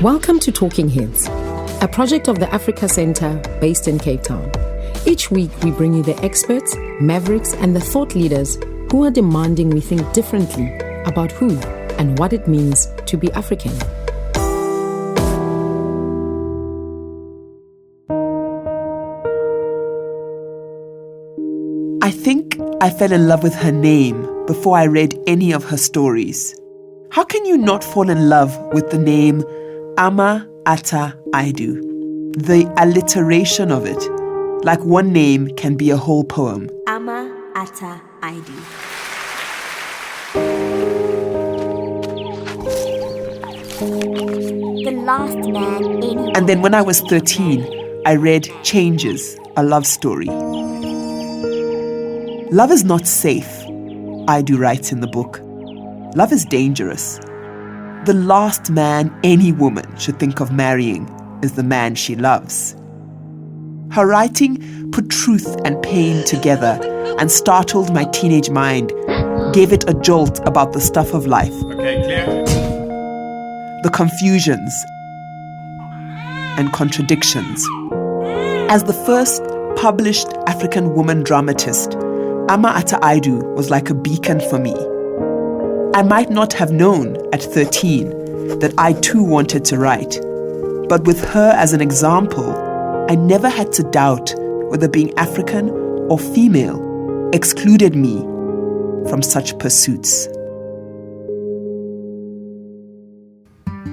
Welcome to Talking Heads, a project of the Africa Centre based in Cape Town. Each week, we bring you the experts, mavericks, and the thought leaders who are demanding we think differently about who and what it means to be African. I think I fell in love with her name before I read any of her stories. How can you not fall in love with the name Amma Ata Aidoo? The alliteration of it, like one name can be a whole poem. Amma Ata Aidoo. The last man anyone. And then when I was 13, I read Changes, a love story. Love is not safe, Aidoo writes in the book. Love is dangerous. The last man any woman should think of marrying is the man she loves. Her writing put truth and pain together and startled my teenage mind, gave it a jolt about the stuff of life. Okay, clear. The confusions and contradictions. As the first published African woman dramatist, Amma Ata Aidoo was like a beacon for me. I might not have known at 13 that I too wanted to write, but with her as an example, I never had to doubt whether being African or female excluded me from such pursuits.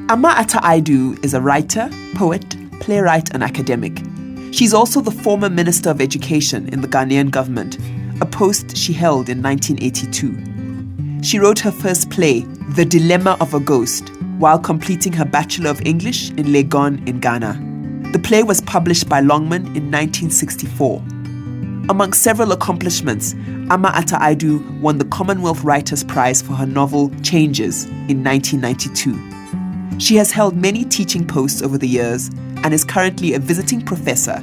Amma Ata Aidoo is a writer, poet, playwright, and academic. She's also the former Minister of Education in the Ghanaian government, a post she held in 1982. She wrote her first play, The Dilemma of a Ghost, while completing her Bachelor of English in Legon in Ghana. The play was published by Longman in 1964. Among several accomplishments, Amma Ata Aidoo won the Commonwealth Writers' Prize for her novel Changes in 1992. She has held many teaching posts over the years and is currently a visiting professor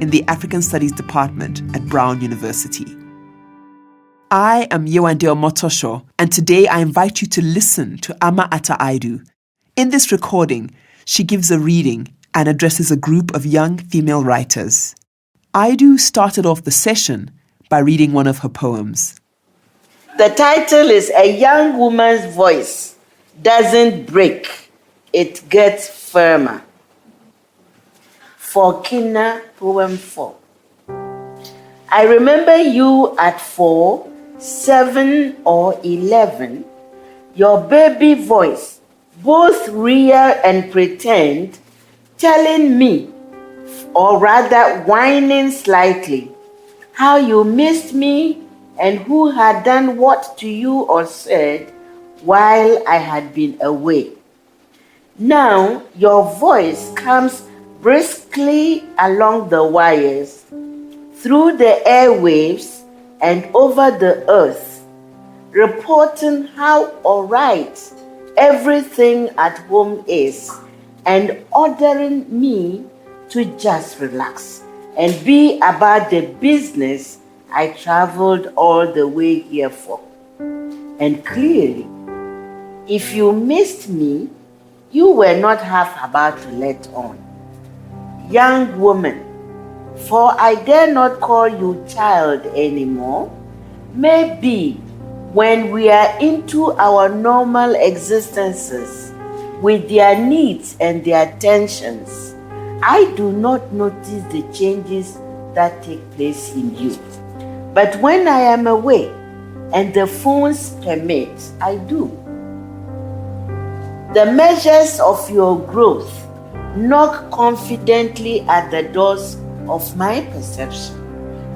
in the African Studies Department at Brown University. I am Yewande Omotose, and today I invite you to listen to Amma Ata Aidoo. In this recording, she gives a reading and addresses a group of young female writers. Aidoo started off the session by reading one of her poems. The title is A Young Woman's Voice Doesn't Break, It Gets Firmer. For Kina, Poem 4. I remember you at 4, 7 or 11, your baby voice, both real and pretend, telling me, or rather whining slightly, how you missed me and who had done what to you or said while I had been away. Now your voice comes briskly along the wires, through the airwaves and over the earth, reporting how all right everything at home is and ordering me to just relax and be about the business I traveled all the way here for. And clearly, if you missed me, you were not half about to let on. Young woman, for I dare not call you child anymore, maybe when we are into our normal existences with their needs and their tensions, I do not notice the changes that take place in you. But when I am away and the phones permit, I do. The measures of your growth knock confidently at the doors of my perception,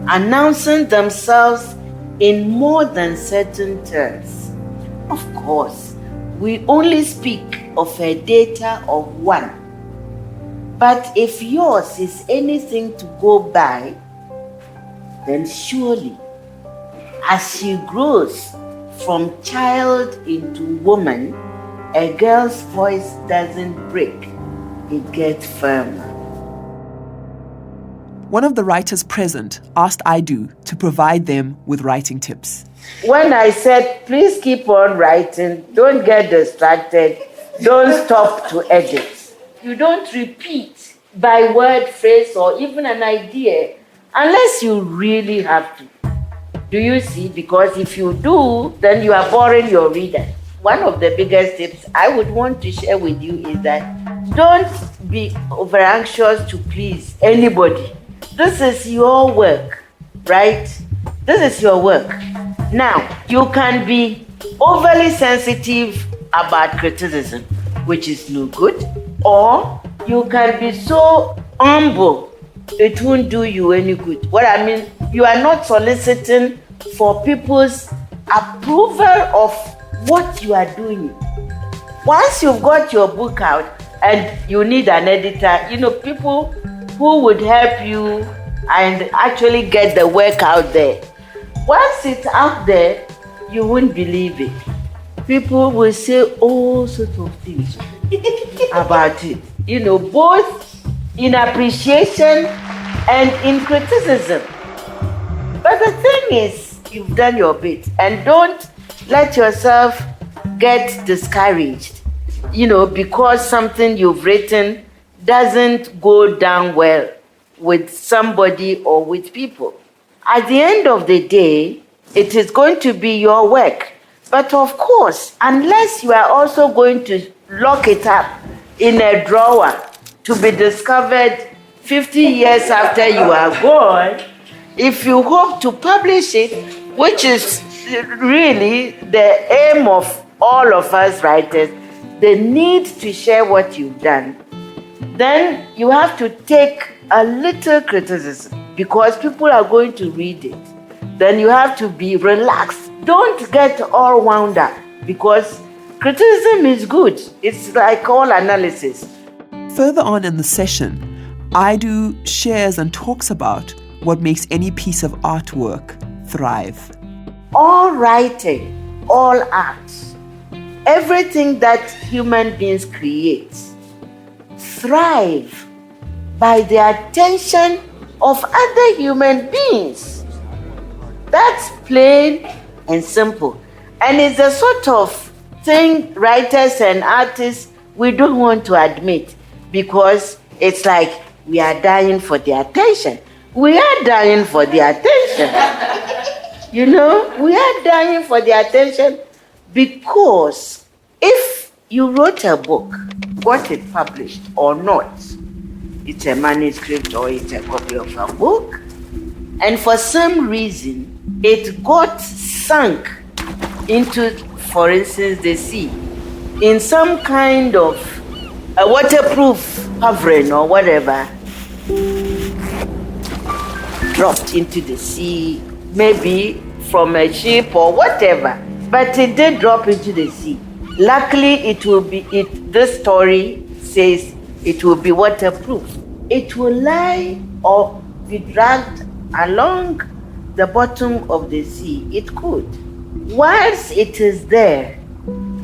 announcing themselves in more than certain terms. Of course, we only speak of a data of one. But if yours is anything to go by, then surely, as she grows from child into woman, a girl's voice doesn't break, it gets firmer. One of the writers present asked Aidoo to provide them with writing tips. When I said, please keep on writing, don't get distracted, don't stop to edit. You don't repeat by word, phrase, or even an idea unless you really have to. Do you see? Because if you do, then you are boring your reader. One of the biggest tips I would want to share with you is that don't be over anxious to please anybody. This is your work, right? This is your work. Now, you can be overly sensitive about criticism, which is no good, or you can be so humble, it won't do you any good. What I mean, you are not soliciting for people's approval of what you are doing. Once you've got your book out and you need an editor, people who would help you and actually get the work out there. Once it's out there, you won't believe it. People will say all sorts of things about it, both in appreciation and in criticism. But the thing is, you've done your bit, and don't let yourself get discouraged, because something you've written doesn't go down well with somebody or with people. At the end of the day, it is going to be your work. But of course, unless you are also going to lock it up in a drawer to be discovered 50 years after you are gone, if you hope to publish it, which is really the aim of all of us writers, the need to share what you've done, then you have to take a little criticism because people are going to read it. Then you have to be relaxed. Don't get all wound up because criticism is good. It's like all analysis. Further on in the session, Aidoo shares and talks about what makes any piece of artwork thrive. All writing, all art, everything that human beings create thrive by the attention of other human beings. That's plain and simple. And it's the sort of thing writers and artists we don't want to admit because it's like we are dying for the attention. We are dying for the attention. We are dying for the attention because if you wrote a book, got it published or not, it's a manuscript or it's a copy of a book, and for some reason it got sunk into, for instance, the sea, in some kind of a waterproof covering or whatever, dropped into the sea, maybe from a ship or whatever, but it did drop into the sea. Luckily, this story says it will be waterproof. It will lie or be dragged along the bottom of the sea. It could. Once it is there,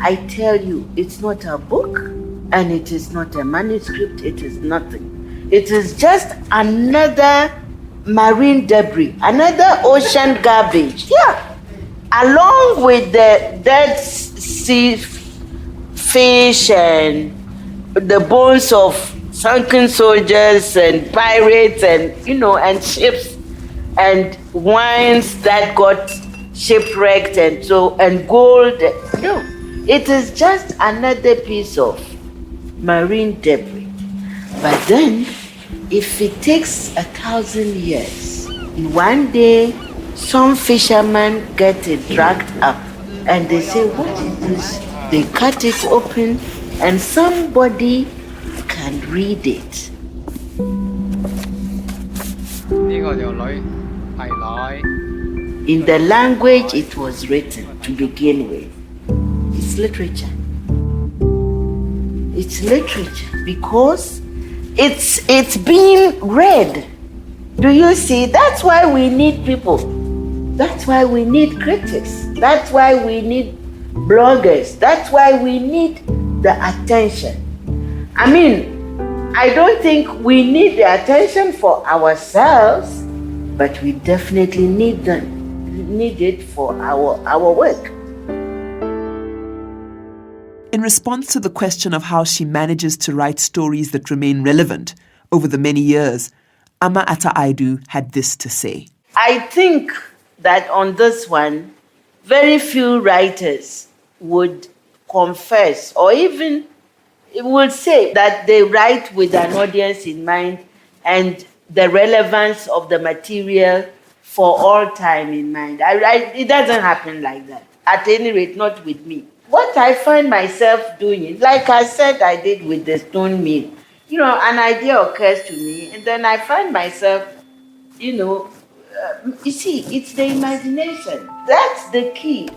I tell you, it's not a book and it is not a manuscript. It is nothing. It is just another marine debris, another ocean garbage. Yeah. Along with the dead sea fish and the bones of sunken soldiers and pirates and, and ships and wines that got shipwrecked and gold. No, it is just another piece of marine debris. But then, if it takes 1,000 years, one day some fishermen get it dragged up and they say, what is this? They cut it open and somebody can read it. In the language it was written to begin with. It's literature. It's literature because it's being read. Do you see? That's why we need people. That's why we need critics. That's why we need bloggers. That's why we need the attention. I mean, I don't think we need the attention for ourselves, but we definitely need it for our work. In response to the question of how she manages to write stories that remain relevant over the many years, Amma Ata Aidoo had this to say. I think that on this one, very few writers would confess or even would say that they write with an audience in mind and the relevance of the material for all time in mind. It doesn't happen like that. At any rate, not with me. What I find myself doing, like I said I did with the stone mill, an idea occurs to me, and then I find myself, you see, it's the imagination. That's the key.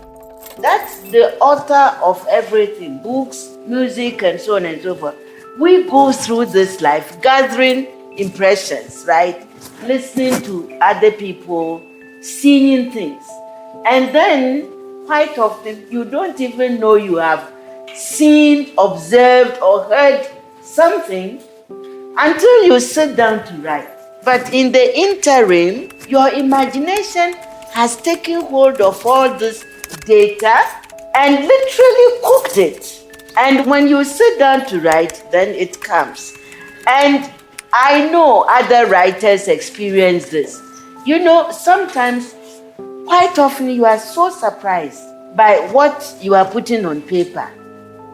That's the author of everything, books, music, and so on and so forth. We go through this life gathering impressions, right? Listening to other people, seeing things. And then, quite often, you don't even know you have seen, observed, or heard something until you sit down to write. But in the interim, your imagination has taken hold of all this data and literally cooked it. And when you sit down to write, then it comes. And I know other writers experience this. Sometimes, quite often, you are so surprised by what you are putting on paper.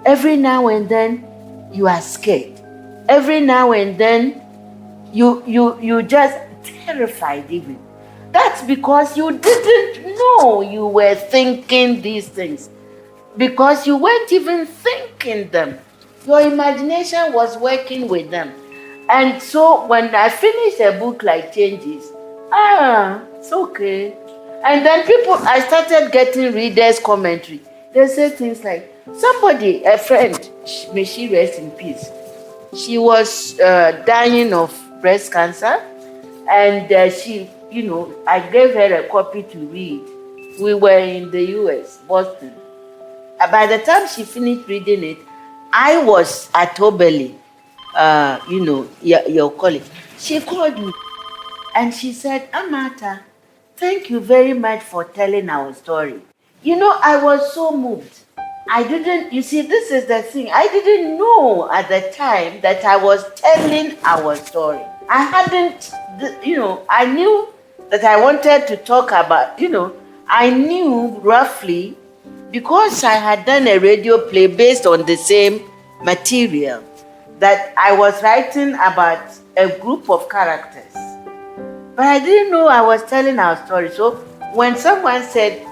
Every now and then, you are scared. Every now and then, you just terrified even. That's because you didn't know you were thinking these things. Because you weren't even thinking them. Your imagination was working with them. And so when I finish a book like Changes, it's okay. And then I started getting readers' commentary. They say things like, a friend, may she rest in peace. She was dying of breast cancer, and she, I gave her a copy to read. We were in the US, Boston. By the time she finished reading it, I was at Obeli, your colleague. She called me and she said, Amata, thank you very much for telling our story. I was so moved. This is the thing. I didn't know at the time that I was telling our story. I hadn't, I knew that I wanted to talk about, I knew roughly because I had done a radio play based on the same material that I was writing about a group of characters. But I didn't know I was telling our story. So when someone said,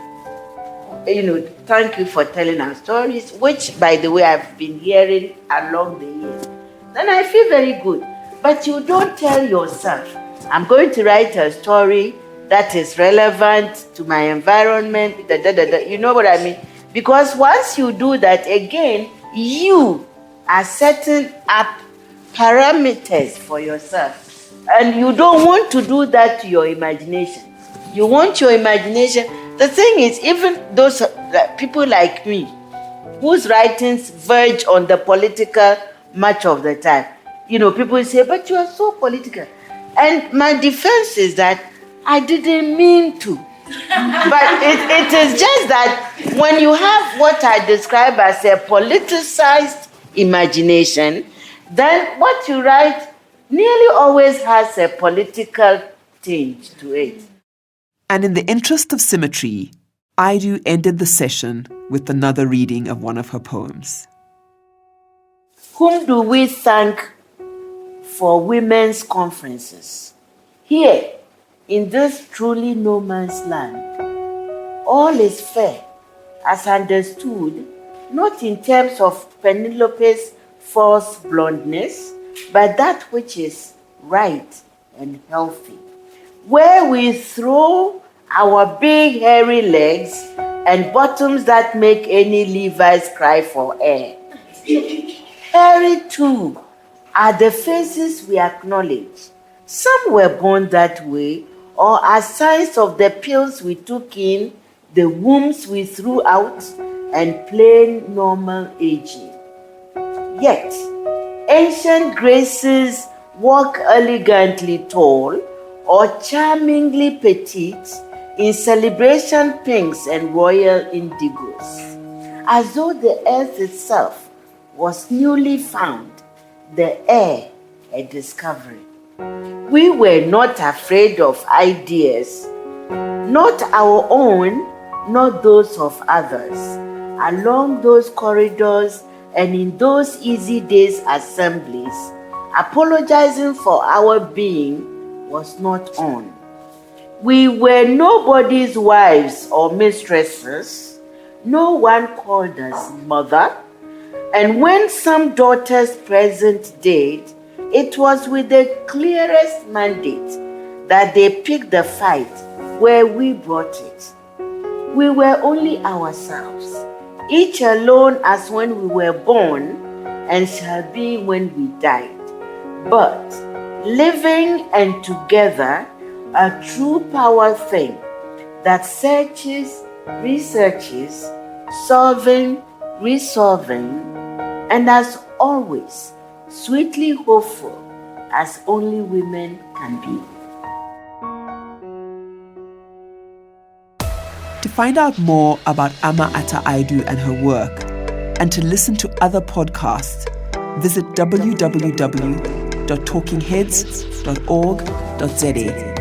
thank you for telling our stories, which, by the way, I've been hearing along the years, then I feel very good. But you don't tell yourself, I'm going to write a story that is relevant to my environment, You know what I mean? Because once you do that, again, you are setting up parameters for yourself. And you don't want to do that to your imagination. You want your imagination. The thing is, even those people like me, whose writings verge on the political much of the time, people say, but you are so political. And my defense is that I didn't mean to. But it is just that when you have what I describe as a politicized imagination, then what you write nearly always has a political tinge to it. And in the interest of symmetry, Aidoo ended the session with another reading of one of her poems. Whom do we thank for women's conferences? Here, in this truly no man's land, all is fair, as understood, not in terms of Penelope's false blondness, but that which is right and healthy, where we throw our big hairy legs and bottoms that make any Levi's cry for air. Hairy too are the faces we acknowledge. Some were born that way, or as signs of the pills we took in, the wombs we threw out, and plain normal aging. Yet, ancient graces walk elegantly tall or charmingly petite in celebration pinks and royal indigos. as though the earth itself was newly found, the air a discovery. We were not afraid of ideas, not our own, not those of others. Along those corridors and in those easy days assemblies, apologizing for our being was not on. We were nobody's wives or mistresses. No one called us mother. And when some daughters present did, it was with the clearest mandate that they picked the fight where we brought it. We were only ourselves, each alone as when we were born and shall be when we died. But living and together, a true power thing that searches, researches, solving, resolving, and as always, sweetly hopeful as only women can be. To find out more about Amma Ata Aidoo and her work, and to listen to other podcasts, visit www.talkingheads.org.za.